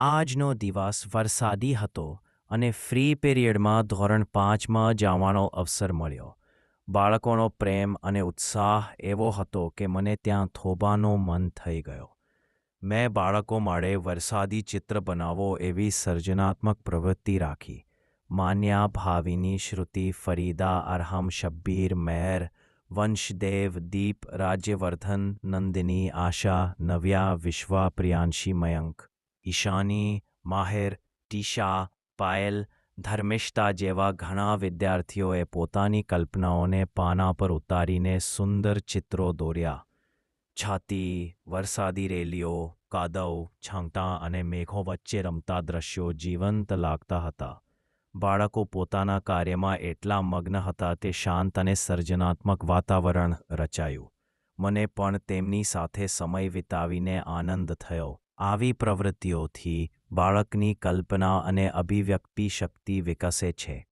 આજનો દિવસ વરસાદી હતો અને ફ્રી પિરિયડમાં ધોરણ 5માં જવાનો અવસર મળ્યો. બાળકોનો પ્રેમ અને ઉત્સાહ એવો હતો કે મને ત્યાં થોભાનું મન થઈ ગયો. મેં બાળકો માટે વરસાદી ચિત્ર બનાવો એવી સર્જનાત્મક પ્રવૃત્તિ રાખી. માન્યા, ભાવિની, શ્રુતિ, ફરીદા, અરહમ, શબ્બીર, મેહર, વંશદેવ, દીપ, રાજ્યવર્ધન, નંદિની, આશા, નવ્યા, વિશ્વા, પ્રિયાંશી, મયંક, ઈશાની, માહિર, ટીશા, પાયલ, ધર્મિષ્ઠા જેવા ઘણા વિદ્યાર્થીઓએ પોતાની કલ્પનાઓને પાના પર ઉતારીને સુંદર ચિત્રો દોર્યા. છાતી, વરસાદી રેલીઓ, કાદવ, છાંટા અને મેઘો વચ્ચે રમતા દ્રશ્યો જીવંત લાગતા હતા. બાળકો પોતાના કાર્યમાં એટલા મગ્ન હતા તે શાંત અને સર્જનાત્મક વાતાવરણ રચાયું. મને પણ તેમની સાથે સમય વિતાવીને આનંદ થયો. આવી પ્રવૃત્તિઓથી બાળકની કલ્પના અને અભિવ્યક્તિ શક્તિ વિકસે છે.